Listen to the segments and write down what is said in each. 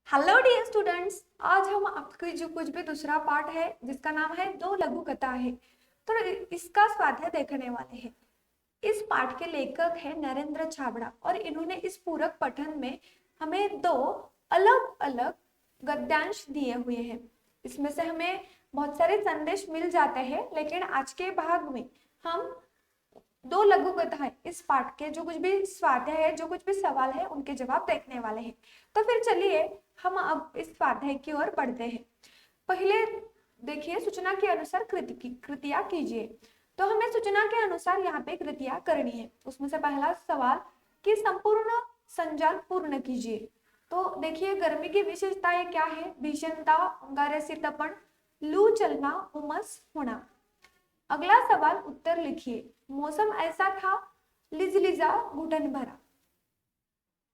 Hello dear students, आज हम आपके जो कुछ भी दूसरा पार्ट है जिसका नाम है दो लघु कथा है। तो इसका स्वाध्याय देखने वाले हैं। इस पाठ के लेखक है नरेंद्र छाबड़ा और इन्होंने इस पूरक पठन में हमें दो अलग अलग गद्यांश दिए हुए हैं। इसमें से हमें बहुत सारे संदेश मिल जाते हैं, लेकिन आज के भाग में हम दो लघु कथाएं इस पाठ के जो कुछ भी स्वाध्याय है, जो कुछ भी सवाल है, उनके जवाब देखने वाले हैं। तो फिर चलिए हम अब इस स्वाध्याय की ओर बढ़ते हैं। पहले देखिए, सूचना के अनुसार कृतियां कीजिए। तो हमें सूचना के अनुसार यहाँ पे कृतियां करनी है। उसमें से पहला सवाल कि संपूर्ण संजाल पूर्ण कीजिए। तो देखिए, गर्मी की विशेषताएं क्या है? भीषणता, अंगारे से तपन, लू चलना, उमस होना। अगला सवाल उत्तर लिखिए। मौसम ऐसा था, लिजलिजा घुटन भरा।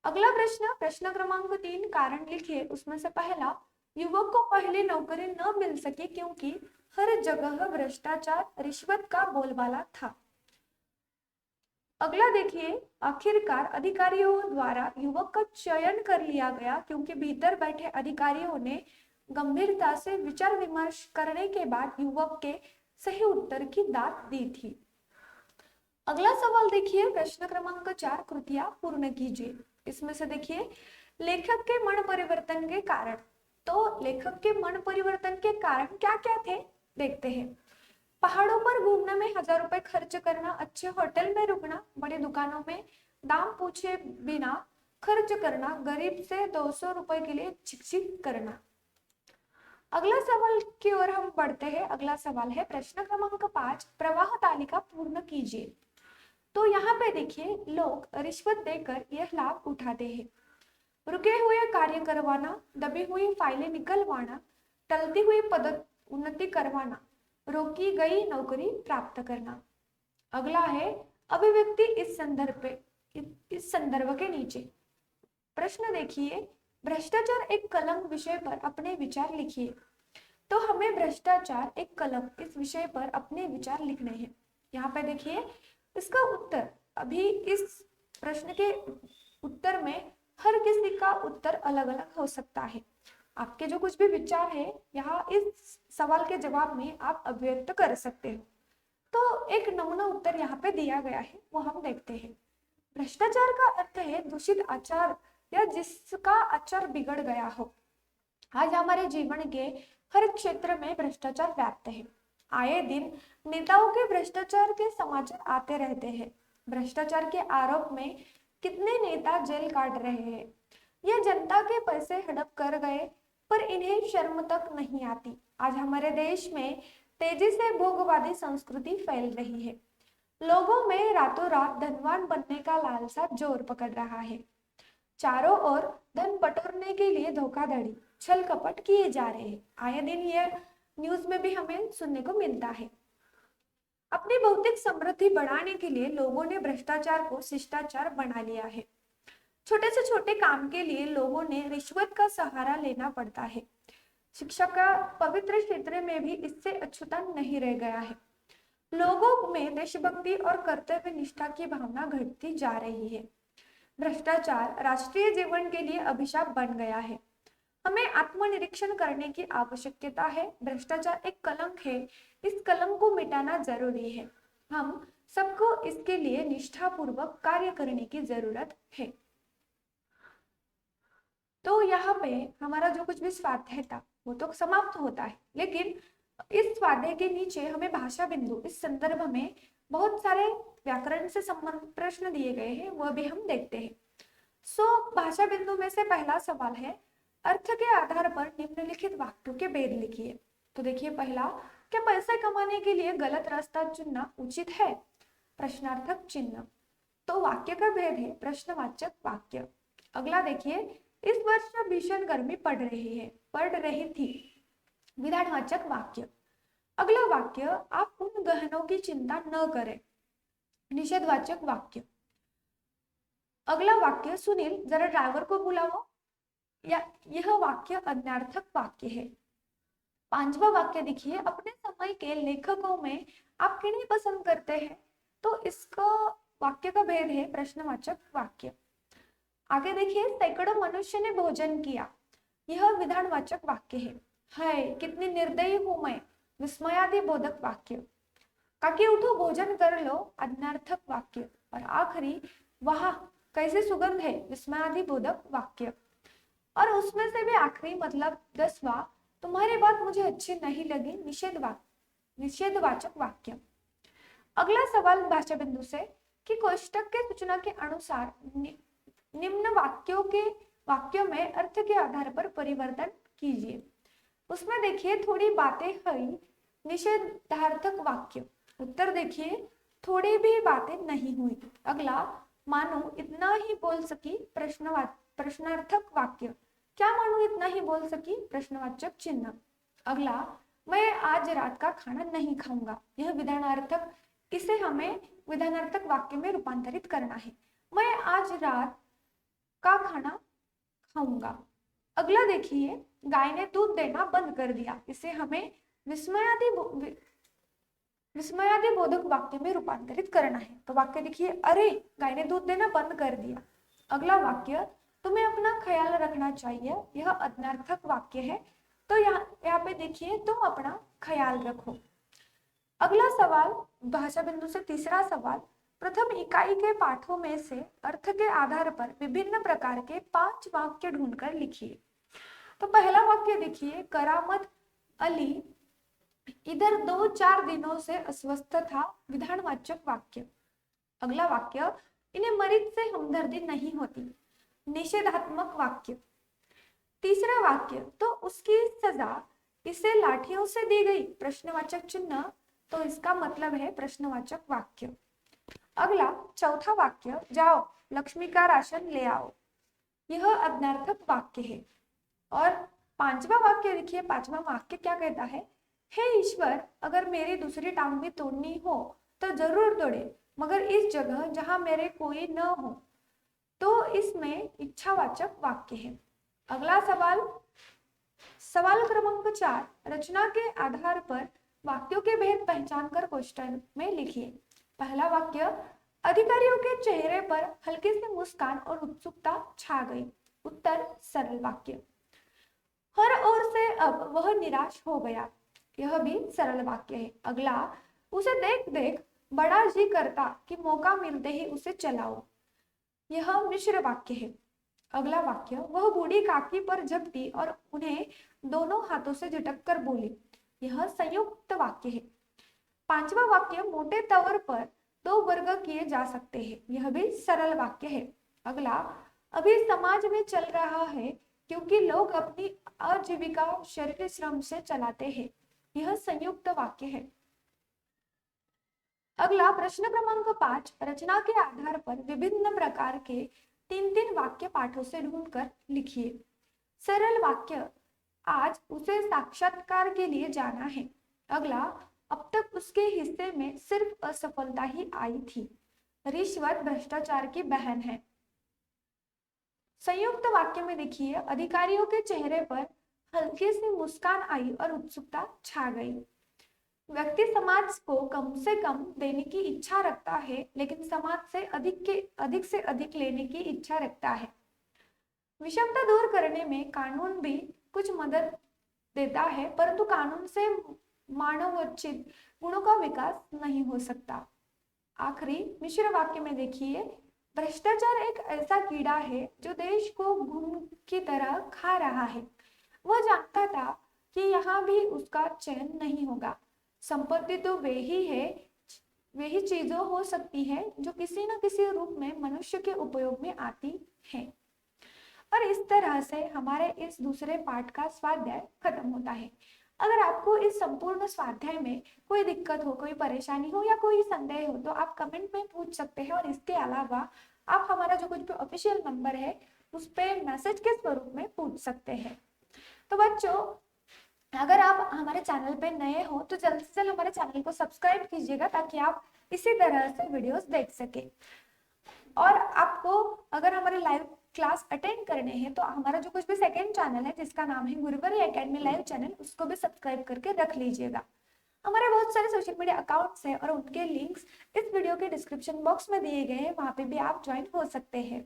अगला प्रश्न, प्रश्न क्रमांक 3, कारण लिखिए। उसमें से पहला, युवक को पहले नौकरी न मिल सकी क्योंकि हर जगह भ्रष्टाचार, रिश्वत का बोलबाला था। अगला देखिए, आखिरकार अधिकारियों द्वारा युवक का चयन कर लिया गया क्योंकि भीतर बैठे अधिकारियों ने गंभीरता से विचार विमर्श करने के बाद युवक के सही उत्तर की दाद दी थी। अगला सवाल देखिए, प्रश्न क्रमांक 4, कृतियां पूर्ण कीजिए। इसमें से देखिए, लेखक के मन परिवर्तन के कारण। तो लेखक के मन परिवर्तन के कारण क्या क्या थे, देखते हैं। पहाड़ों पर घूमने में 1000 रुपए खर्च करना, अच्छे होटल में रुकना, बड़ी दुकानों में दाम पूछे बिना खर्च करना, गरीब से 200 रुपए के लिए झिकझिक करना। अगला सवाल की ओर हम बढ़ते हैं। अगला सवाल है प्रश्न क्रमांक 5, प्रवाह तालिका पूर्ण कीजिए। तो यहाँ पे देखिए, लोग रिश्वत देकर यह लाभ उठाते हैं। रुके हुए कार्य करवाना, दबी हुई फाइलें निकलवाना, टलती हुई पदोन्नति करवाना, रोकी गई नौकरी प्राप्त करना। अगला है अभिव्यक्ति इस संदर्भ के नीचे। प्रश्न देखिए, भ्रष्टाचार एक कलंक विषय पर अपने विचार लिखिए। तो हमें भ्रष्टाचार एक कलंक इस विषय पर अपने विचार लिखने हैं। यहाँ पे देखिए, इसका उत्तर अभी इस प्रश्न के उत्तर में हर किसी का उत्तर अलग अलग हो सकता है। आपके जो कुछ भी विचार है यहाँ इस सवाल के जवाब में आप अभिव्यक्त कर सकते हो। तो एक नमूना उत्तर यहाँ पे दिया गया है, वो हम देखते हैं। भ्रष्टाचार का अर्थ है दूषित आचार या जिसका आचार बिगड़ गया हो। आज हमारे जीवन के हर क्षेत्र में भ्रष्टाचार व्याप्त है। आए दिन नेताओं के भ्रष्टाचार के समाचार आते रहते हैं। भ्रष्टाचार के आरोप में कितने नेता जेल काट रहे हैं। ये जनता के पैसे हड़प कर गए, पर इन्हें शर्म तक नहीं आती। आज हमारे देश में तेजी से भोगवादी संस्कृति फैल रही है। लोगों में रातों रात धनवान बनने का लालसा जोर पकड़ रहा है। चारों ओर धन बटोरने के लिए धोखाधड़ी, छल कपट किए जा रहे हैं। आए दिन ये न्यूज में भी हमें सुनने को मिलता है। अपनी भौतिक समृद्धि बढ़ाने के लिए लोगों ने भ्रष्टाचार को शिष्टाचार बना लिया है। छोटे से छोटे काम के लिए लोगों ने रिश्वत का सहारा लेना पड़ता है। शिक्षा का पवित्र क्षेत्र में भी इससे अछूता नहीं रह गया है। लोगों में देशभक्ति और कर्तव्य निष्ठा की भावना घटती जा रही है। भ्रष्टाचार राष्ट्रीय जीवन के लिए अभिशाप बन गया है। हमें आत्मनिरीक्षण करने की आवश्यकता है। भ्रष्टाचार एक कलंक है, इस कलंक को मिटाना जरूरी है। हम सबको इसके लिए निष्ठापूर्वक कार्य करने की जरूरत है। तो यहाँ पे हमारा जो कुछ भी स्वाध्याय था वो तो समाप्त होता है, लेकिन इस स्वाध्याय के नीचे हमें भाषा बिंदु इस संदर्भ में बहुत सारे व्याकरण से संबंधित प्रश्न दिए गए हैं, वह भी हम देखते हैं। भाषा बिंदु में से पहला सवाल है, अर्थ के आधार पर निम्नलिखित वाक्यों के भेद लिखिए। तो देखिए, पहला, क्या पैसे कमाने के लिए गलत रास्ता चुनना उचित है? प्रश्नार्थक चिन्ह। तो वाक्य का भेद है प्रश्नवाचक वाक्य। अगला देखिए, इस वर्ष भीषण गर्मी पड़ रही थी, विधानवाचक वाक्य। अगला वाक्य, आप उन गहनों की चिंता न करें, निषेधवाचक वाक्य। अगला वाक्य, सुनील जरा ड्राइवर को बुलाओ, या यह वाक्य अन्यार्थक वाक्य है। पांचवा वाक्य देखिए, अपने समय के लेखकों में आप किन्हें पसंद करते हैं? तो इसका वाक्य का भेद है प्रश्नवाचक वाक्य। आगे देखिए, सैकड़ों मनुष्य ने भोजन किया, यह विधानवाचक वाक्य है। हाय कितनी निर्दयी हूं मैं, विस्मयादि बोधक वाक्य। काकी उठो भोजन कर लो, आज्ञार्थक वाक्य। और आखिरी, वाह कैसे सुगंध है, विस्मयादि बोधक वाक्य। और उसमें से भी आखिरी मतलब 10वां, तुम्हारी बात मुझे अच्छी नहीं लगी, निषेधवाचक वाक्य। अगला सवाल भाषा बिंदु से कि कोष्टक के सूचना के अनुसार निम्न वाक्यों में अर्थ के आधार पर परिवर्तन कीजिए। उसमें देखिए थोड़ी बातें हुई, निषेधार्थक वाक्य। उत्तर देखिए थोड़ी भी बातें नहीं हुई। अगला, मानो इतना ही बोल सकी, प्रश्नार्थक वाक्य। क्या मानो इतना ही बोल सकी, प्रश्नवाचक चिन्ह। अगला, मैं आज रात का खाना नहीं खाऊंगा, यह विधानार्थक, इसे हमें विधानार्थक वाक्य में रूपांतरित करना है। मैं आज रात का खाना खाऊंगा। अगला देखिए, गाय ने दूध देना बंद कर दिया, इसे हमें विस्मयादि बोधक वाक्य में रूपांतरित करना है। तो वाक्य देखिए, अरे गाय ने दूध देना बंद कर दिया। अगला वाक्य, तुम्हें अपना ख्याल रखना चाहिए, यह अज्ञार्थक वाक्य है। तो यहाँ पे देखिए, तुम अपना ख्याल रखो। अगला सवाल भाषा बिंदु से तीसरा सवाल, प्रथम इकाई के पाठों में से अर्थ के आधार पर विभिन्न प्रकार के 5 वाक्य ढूंढकर लिखिए। तो पहला वाक्य देखिए, करामत अली इधर 2-4 दिनों से अस्वस्थ था, विधानवाचक वाक्य। अगला वाक्य, इन्हें मरीज से हमदर्दी नहीं होती, निषेधात्मक वाक्य। तीसरा वाक्य, तो उसकी सजा इसे लाठियों से दी गई, प्रश्नवाचक चिन्ह, तो इसका मतलब है प्रश्नवाचक वाक्य। अगला चौथा वाक्य, जाओ लक्ष्मी का राशन ले आओ, यह अज्ञार्थक वाक्य है। और पांचवा वाक्य देखिए, पांचवा वाक्य क्या कहता है, हे ईश्वर अगर मेरी दूसरी टांग भी तोड़नी हो तो जरूर तोड़े, मगर इस जगह जहां मेरे कोई न हो। तो इसमें इच्छावाचक वाक्य है। अगला सवाल क्रमांक 4, रचना के आधार पर वाक्यों के भेद पहचान कर क्वेश्चन में लिखिए। पहला वाक्य, अधिकारियों के चेहरे पर हल्की सी मुस्कान और उत्सुकता छा गई। उत्तर सरल वाक्य। हर ओर से अब वह निराश हो गया, यह भी सरल वाक्य है। अगला, उसे देख देख बड़ा जी करता कि मौका मिलते ही उसे चलाओ, यह मिश्र वाक्य है। अगला वाक्य, वह बूढ़ी काकी पर झपटी और उन्हें दोनों हाथों से झटक कर बोली, यह संयुक्त वाक्य है। पांचवा वाक्य, मोटे तौर पर 2 वर्ग किए जा सकते हैं, यह भी सरल वाक्य है। अगला, अभी समाज में चल रहा है क्योंकि लोग अपनी आजीविका शारीरिक श्रम से चलाते हैं, यह संयुक्त वाक्य है। अगला प्रश्न क्रमांक 5, रचना के आधार पर विभिन्न प्रकार के 3-3 वाक्य पाठों से ढूंढकर लिखिए। सरल वाक्य, आज उसे साक्षात्कार के लिए जाना है। अगला, अब तक उसके हिस्से में सिर्फ असफलता ही आई थी, रिश्वत भ्रष्टाचार की बहन है। संयुक्त वाक्य में देखिए, अधिकारियों के चेहरे पर हल्की सी मुस्कान आई और उत्सुकता छा गई। व्यक्ति समाज को कम से कम देने की इच्छा रखता है, लेकिन समाज से अधिक लेने की इच्छा रखता है। विषमता दूर करने में कानून भी कुछ मदद देता है, परंतु कानून से मानवोचित गुणों का विकास नहीं हो सकता। आखिरी मिश्र वाक्य में देखिए, भ्रष्टाचार एक ऐसा कीड़ा है जो देश को घुन की तरह खा रहा है। वह जानता था कि यहाँ भी उसका चयन नहीं होगा। संपत्ति तो वे ही चीजों हो सकती है जो किसी न किसी रूप में मनुष्य के उपयोग में आती है। और इस तरह से हमारे इस दूसरे पाठ का स्वाध्याय खत्म होता है। अगर आपको इस संपूर्ण स्वाध्याय में कोई दिक्कत हो, कोई परेशानी हो या कोई संदेह हो तो आप कमेंट में पूछ सकते हैं। और इसके अलावा आप हमारा जो कुछ भी ऑफिशियल नंबर है उस पर मैसेज के स्वरूप में पूछ सकते हैं। तो बच्चों, अगर आप हमारे चैनल पे नए हो तो जल्द से जल्द हमारे चैनल को सब्सक्राइब कीजिएगा ताकि आप इसी तरह से वीडियोस देख सके। और आपको अगर हमारे लाइव क्लास अटेंड करने हैं तो हमारा जो कुछ भी सेकंड चैनल है जिसका नाम है गुरुवरी एकेडमी लाइव चैनल, उसको भी सब्सक्राइब करके रख लीजिएगा। हमारे बहुत सारे सोशल मीडिया अकाउंट्स हैं और उनके लिंक्स इस वीडियो के डिस्क्रिप्शन बॉक्स में दिए गए हैं, वहां पे भी आप ज्वाइन हो सकते हैं।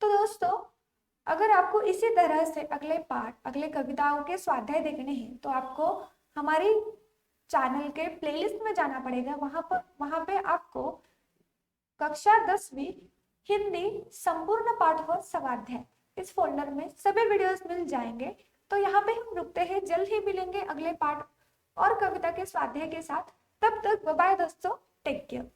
तो दोस्तों, अगर आपको इसी तरह से अगले पाठ, अगले कविताओं के स्वाध्याय देखने हैं तो आपको हमारी चैनल के प्लेलिस्ट में जाना पड़ेगा। वहां पे आपको कक्षा 10वीं हिंदी संपूर्ण पाठ व स्वाध्याय इस फोल्डर में सभी वीडियोस मिल जाएंगे। तो यहाँ पे हम रुकते हैं, जल्द ही मिलेंगे अगले पाठ और कविता के स्वाध्याय के साथ। तब तक बाय दोस्तों, टेक केयर।